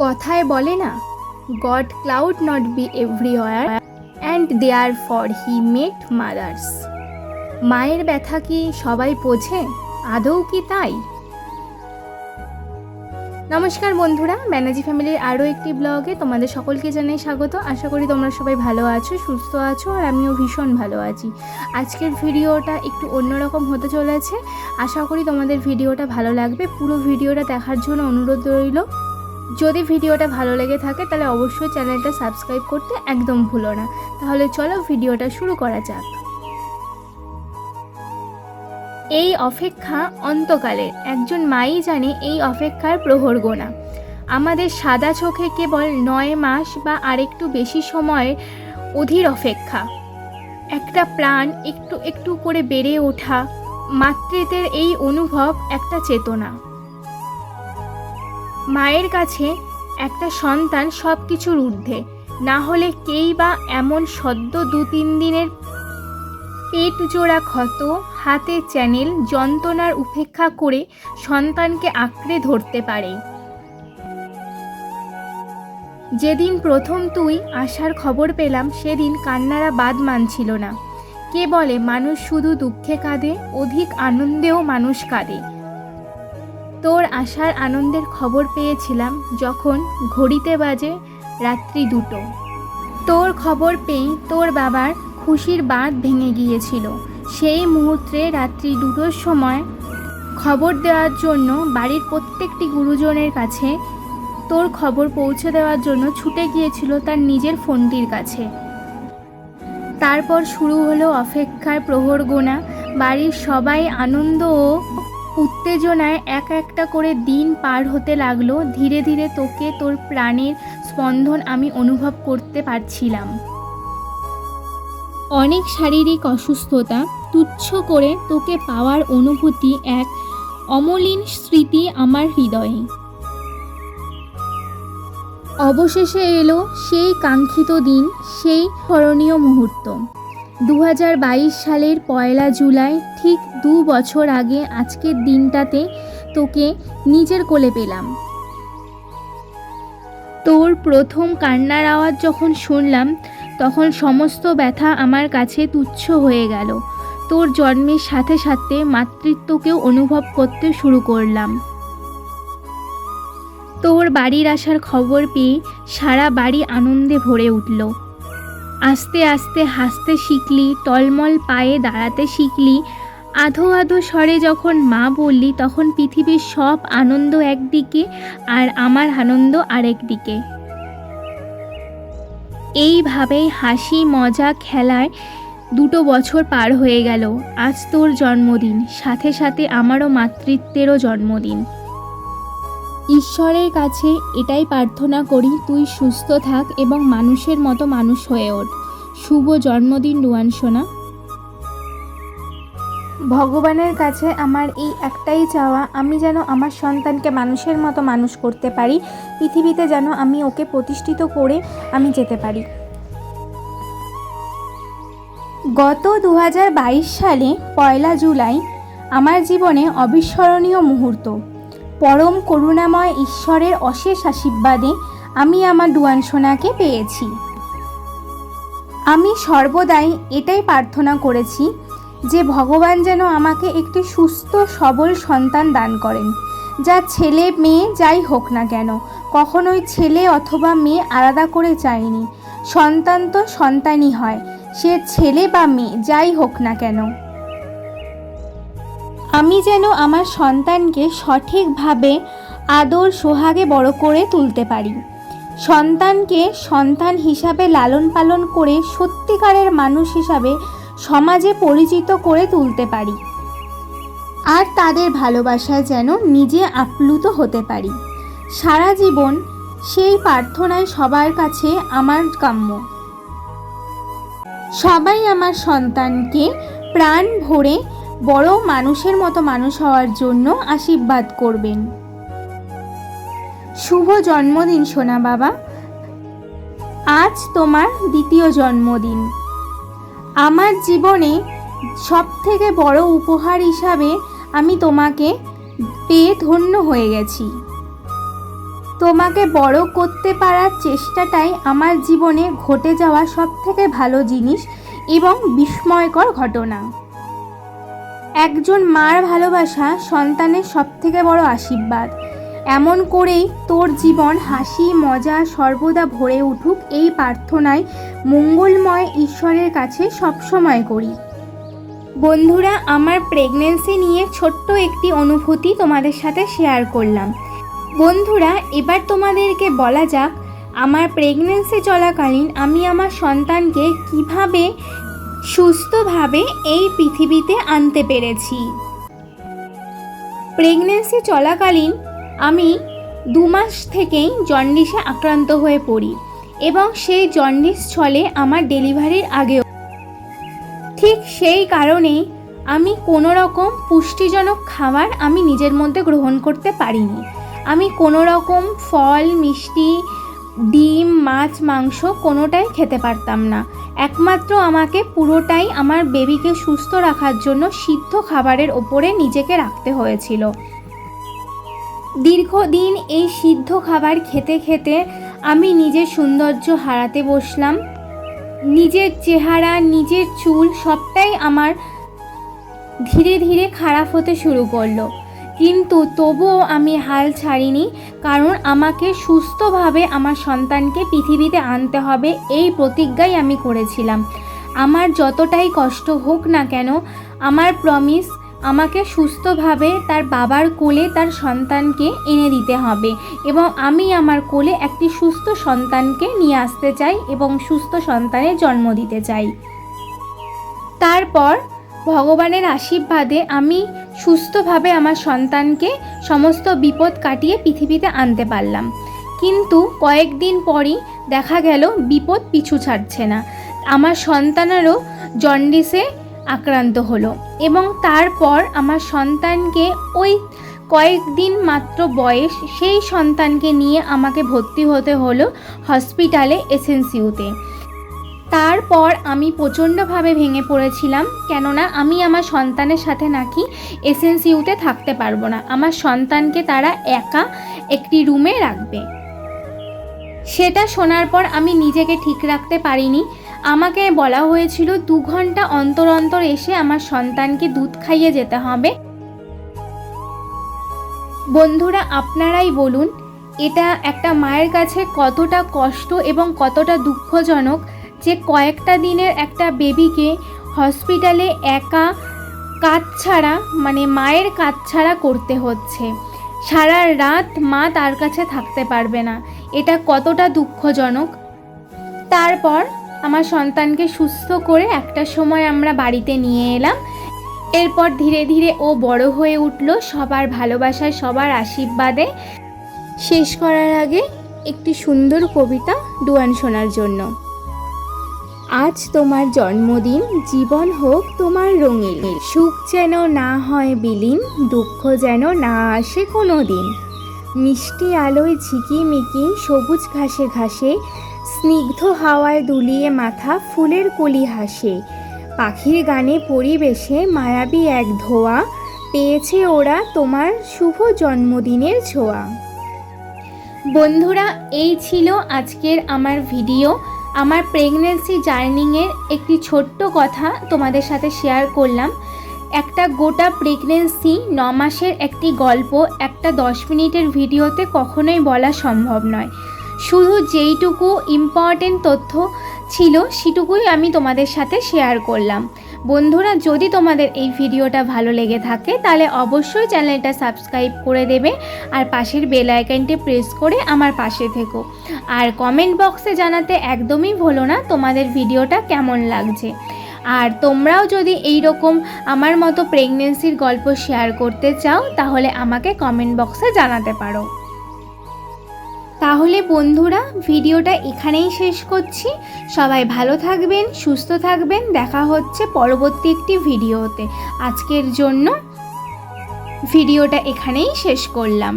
কথায় বলে না, God could not be everywhere and therefore he made mothers. মায়ের ব্যথা কি সবাই বোঝে? আদৌ কি তাই? নমস্কার বন্ধুরা, ব্যানার্জি ফ্যামিলির আরও একটি ব্লগে তোমাদের সকলকে জানাই স্বাগত। আশা করি তোমরা সবাই ভালো আছো, সুস্থ আছো, আর আমিও ভীষণ ভালো আছি। আজকের ভিডিওটা একটু অন্যরকম হতে চলেছে। আশা করি তোমাদের ভিডিওটা ভালো লাগবে। পুরো ভিডিওটা দেখার জন্য অনুরোধ রইল। যদি ভিডিওটা ভালো লেগে থাকে তাহলে অবশ্যই চ্যানেলটা সাবস্ক্রাইব করতে একদম ভুলো না। তাহলে চলো ভিডিওটা শুরু করা যাক। এই অপেক্ষা অন্তকালের, একজন মাই জানে এই অপেক্ষার প্রহর গোনা। আমাদের সাদা চোখে কেবল 9 মাস বা আরেকটু বেশি সময়ের অধীর অপেক্ষা। একটা প্রাণ একটু একটু করে বেড়ে ওঠা, মাতৃত্বের এই অনুভব একটা চেতনা। মায়ের কাছে একটা সন্তান সব কিছুর ঊর্ধ্বে। না হলে কেই বা এমন সদ্য 2-3 দিনের পেট জোড়া ক্ষত, হাতে চ্যানেল, যন্ত্রণার উপেক্ষা করে সন্তানকে আঁকড়ে ধরতে পারে। যেদিন প্রথম তুই আসার খবর পেলাম সেদিন কান্নারা বাদ মানছিল না। কে বলে মানুষ শুধু দুঃখে কাঁদে, অধিক আনন্দেও মানুষ কাঁদে। তোর আসার আনন্দের খবর পেয়েছিলাম যখন ঘড়িতে বাজে রাত্রি 2টো। তোর খবর পেয়ে তোর বাবার খুশির বাঁধ ভেঙে গিয়েছিল। সেই মুহূর্তে রাত্রি 2টোর সময় খবর দেওয়ার জন্য বাড়ির প্রত্যেকটি গুরুজনের কাছে তোর খবর পৌঁছে দেওয়ার জন্য ছুটে গিয়েছিল তার নিজের ফোনটির কাছে। তারপর শুরু হলো অপেক্ষার প্রহর গোনা। বাড়ির সবাই আনন্দ ও উত্তেজনায় এক একটা করে দিন পার হতে লাগলো। ধীরে ধীরে তোকে, তোর প্রাণের স্পন্দন আমি অনুভব করতে পারছিলাম। অনেক শারীরিক অসুস্থতা তুচ্ছ করে তোকে পাওয়ার অনুভূতি, এক অমলিন স্মৃতি আমার হৃদয়ে। অবশেষে এলো সেই কাঙ্ক্ষিত দিন, সেই স্মরণীয় মুহূর্ত। 2022 সালের 1 জুলাই, ঠিক 2 বছর আগে আজকের দিনটাতে তোকে নিজের কোলে পেলাম। তোর প্রথম কান্নার আওয়াজ যখন শুনলাম তখন সমস্ত ব্যথা আমার কাছে তুচ্ছ হয়ে গেল। তোর জন্মের সাথে সাথে মাতৃত্বকেও অনুভব করতে শুরু করলাম। তোর বাড়ির আসার খবর পেয়ে সারা বাড়ি আনন্দে ভরে উঠল। আস্তে আস্তে হাসতে শিখলি, টলমল পায়ে দাঁড়াতে শিখলি। আধো আধো স্বরে যখন মা বললি তখন পৃথিবীর সব আনন্দ একদিকে আর আমার আনন্দ আরেক দিকে। এইভাবেই হাসি মজা খেলায় 2টো বছর পার হয়ে গেল। আজ তোর জন্মদিন, সাথে সাথে আমারও মাতৃত্বেরও জন্মদিন। ঈশ্বরের কাছে এটাই প্রার্থনা করি, তুই সুস্থ থাক এবং মানুষের মতো মানুষ হয়ে ওঠ। শুভ জন্মদিন রুয়ান সোনা। ভগবানের কাছে আমার এই একটাই চাওয়া, আমি যেন আমার সন্তানকে মানুষের মতো মানুষ করতে পারি। পৃথিবীতে যেন আমি ওকে প্রতিষ্ঠিত করে আমি যেতে পারি। গত 2022 সালে 1 জুলাই আমার জীবনে অবিস্মরণীয় মুহূর্ত। পরম করুণাময় ঈশ্বরের অশেষ আশীর্বাদে আমি আমার ডুয়ান সোনাকে পেয়েছি। আমি সর্বদাই এটাই প্রার্থনা করেছি যে ভগবান যেন আমাকে একটি সুস্থ সবল সন্তান দান করেন, যা ছেলে মেয়ে যাই হোক না কেন। কখনোই ছেলে অথবা মেয়ে আলাদা করে চাইনি। সন্তান তো সন্তানই হয়, সে ছেলে বা মেয়ে যাই হোক না কেন। আমি যেন আমার সন্তানকে সঠিকভাবে আদর সোহাগে বড় করে তুলতে পারি। সন্তানকে সন্তান হিসাবে লালন পালন করে সত্যিকারের মানুষ হিসাবে সমাজে পরিচিত করে তুলতে পারি। আর তাদের ভালোবাসায় যেন নিজে আপ্লুত হতে পারি। সারা জীবন সেই প্রার্থনায় সবার কাছে আমার কাম্য। সবাই আমার সন্তানকে প্রাণ ভরে বড় মানুষের মতো মানুষ হওয়ার জন্য আশীর্বাদ করবেন। শুভ জন্মদিন সোনা বাবা। আজ তোমার 2য় জন্মদিন। আমার জীবনে সবথেকে বড় উপহার হিসাবে আমি তোমাকে পেয়ে ধন্য হয়ে গেছি। তোমাকে বড় করতে পারার চেষ্টাটাই আমার জীবনে ঘটে যাওয়া সবথেকে ভালো জিনিস এবং বিস্ময়কর ঘটনা। একজন মার ভালোবাসা সন্তানের সবথেকে বড় আশীর্বাদ। এমন করেই তোর জীবন হাসি মজা সর্বদা ভরে উঠুক এই প্রার্থনায় মঙ্গলময় ঈশ্বরের কাছে সবসময় করি। বন্ধুরা, আমার প্রেগন্যান্সি নিয়ে ছোট্ট একটি অনুভূতি তোমাদের সাথে শেয়ার করলাম। বন্ধুরা, এবার তোমাদেরকে বলা যাক আমার প্রেগন্যান্সি চলাকালীন আমি আমার সন্তানকে কিভাবে সুস্থভাবে এই পৃথিবীতে আনতে পেরেছি। প্রেগন্যান্সি চলাকালীন আমি 2 মাস থেকেই জন্ডিসে আক্রান্ত হয়ে পড়ি এবং সেই জন্ডিস চলে আমার ডেলিভারির আগেও। ঠিক সেই কারণেই আমি কোনো রকম পুষ্টিজনক খাবার আমি নিজের মধ্যে গ্রহণ করতে পারিনি। আমি কোনো রকম ফল মিষ্টি ডিম মাছ মাংস কোনোটাই খেতে পারতাম না। একমাত্র আমাকে পুরোটাই আমার বেবিকে সুস্থ রাখার জন্য সিদ্ধ খাবারের ওপরে নিজেকে রাখতে হয়েছিল। দীর্ঘদিন এই সিদ্ধ খাবার খেতে খেতে আমি নিজের সৌন্দর্য হারাতে বসলাম। নিজের চেহারা নিজের চুল সবটাই আমার ধীরে ধীরে খারাপ হতে শুরু করলো, কিন্তু তবুও আমি হাল ছাড়িনি, কারণ আমাকে সুস্থভাবে আমার সন্তানকে পৃথিবীতে আনতে হবে এই প্রতিজ্ঞাই আমি করেছিলাম। আমার যতটাই কষ্ট হোক না কেন, আমার প্রমিস আমাকে সুস্থভাবে তার বাবার কোলে তার সন্তানকে এনে দিতে হবে এবং আমি আমার কোলে একটি সুস্থ সন্তানকে নিয়ে আসতে চাই এবং সুস্থ সন্তানের জন্ম দিতে চাই। তারপর ভগবানের আশীর্বাদে আমি সুস্থভাবে আমার সন্তানকে সমস্ত বিপদ কাটিয়ে পৃথিবীতে আনতে পারলাম। কিন্তু কয়েকদিন পরই দেখা গেল বিপদ পিছু ছাড়ছে না। আমার সন্তানেরও জন্ডিসে আক্রান্ত হলো এবং তারপর আমার সন্তানকে ওই কয়েকদিন মাত্র বয়স সেই সন্তানকে নিয়ে আমাকে ভর্তি হতে হলো হসপিটালে এসএনসিইউতে। তারপর আমি প্রচণ্ডভাবে ভেঙে পড়েছিলাম, কেননা আমি আমার সন্তানের সাথে নাকি এসএনসিইউতে থাকতে পারবো না। আমার সন্তানকে তারা একা একটি রুমে রাখবে। সেটা শোনার পর আমি নিজেকে ঠিক রাখতে পারিনি। আমাকে বলা হয়েছিল 2 ঘন্টা অন্তর অন্তর এসে আমার সন্তানকে দুধ খাইয়ে যেতে হবে। বন্ধুরা, আপনারাই বলুন এটা একটা মায়ের কাছে কতটা কষ্ট এবং কতটা দুঃখজনক যে কয়েকটা দিনের একটা বেবিকে হসপিটালে একা কাজ ছাড়া মানে মায়ের কাজ ছাড়া করতে হচ্ছে। সারা রাত মা তার কাছে থাকতে পারবে না। এটা কতটা দুঃখজনক। তারপর আমার সন্তানকে সুস্থ করে একটা সময় আমরা বাড়িতে নিয়ে এলাম। এরপর ধীরে ধীরে ও বড় হয়ে উঠল সবার ভালোবাসায় সবার আশীর্বাদে। শেষ করার আগে একটি সুন্দর কবিতা ডুয়ান শোনার জন্য। আজ তোমার জন্মদিন, জীবন হোক তোমার রঙিন, সুখ যেন না হয় বিলীন, দুঃখ যেন না আসে কোনো দিন। মিষ্টি আলোয় ঝিকিমিকি সবুজ ঘাসে ঘাসে, স্নিগ্ধ হাওয়ায় দুলিয়ে মাথা ফুলের কলি হাসে। পাখির গানে পরিবেশে মায়াবী এক ধোয়া, পেয়েছে ওরা তোমার শুভ জন্মদিনের ছোঁয়া। বন্ধুরা, এই ছিল আজকের আমার ভিডিও। আমার প্রেগন্যান্সি জার্নিংয়ের একটি ছোট্ট কথা তোমাদের সাথে শেয়ার করলাম। একটা গোটা প্রেগন্যান্সি 9 মাসের একটি গল্প একটা 10 মিনিটের ভিডিওতে কখনোই বলা সম্ভব নয়। শুধু যেইটুকু ইম্পর্টেন্ট তথ্য ছিল সেটুকুই আমি তোমাদের সাথে শেয়ার করলাম। বন্ধুরা, যদি তোমাদের এই ভিডিওটা ভালো লেগে থাকে তাহলে অবশ্যই চ্যানেলটা সাবস্ক্রাইব করে দেবে আর পাশের বেল আইকনটি প্রেস করে আমার পাশে থেকো। আর কমেন্ট বক্সে জানাতে একদমই ভুলো না তোমাদের ভিডিওটা কেমন লাগছে। আর তোমরাও যদি এই রকম আমার মতো প্রেগন্যান্সির গল্প শেয়ার করতে চাও তাহলে আমাকে কমেন্ট বক্সে জানাতে পারো। তাহলে বন্ধুরা, ভিডিওটা এখানেই শেষ করছি। সবাই ভালো থাকবেন, সুস্থ থাকবেন। দেখা হচ্ছে পরবর্তী একটি ভিডিওতে। আজকের জন্য ভিডিওটা এখানেই শেষ করলাম।